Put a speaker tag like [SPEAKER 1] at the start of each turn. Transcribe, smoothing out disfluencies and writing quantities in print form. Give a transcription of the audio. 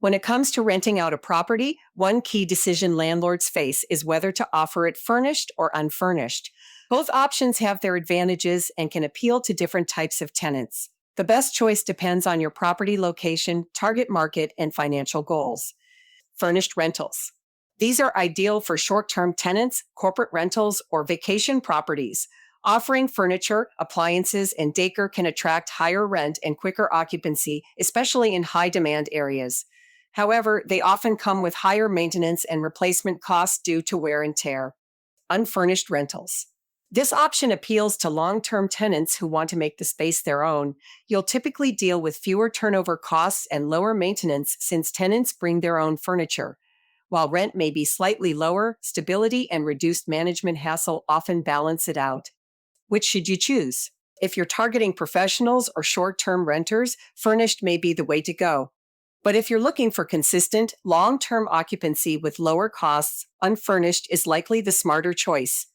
[SPEAKER 1] When it comes to renting out a property, one key decision landlords face is whether to offer it furnished or unfurnished. Both options have their advantages and can appeal to different types of tenants. The best choice depends on your property location, target market, and financial goals. Furnished rentals. These are ideal for short-term tenants, corporate rentals, or vacation properties. Offering furniture, appliances, and decor can attract higher rent and quicker occupancy, especially in high-demand areas. However, they often come with higher maintenance and replacement costs due to wear and tear. Unfurnished rentals. This option appeals to long-term tenants who want to make the space their own. You'll typically deal with fewer turnover costs and lower maintenance since tenants bring their own furniture. While rent may be slightly lower, stability and reduced management hassle often balance it out. Which should you choose? If you're targeting professionals or short-term renters, furnished may be the way to go. But if you're looking for consistent, long-term occupancy with lower costs, unfurnished is likely the smarter choice.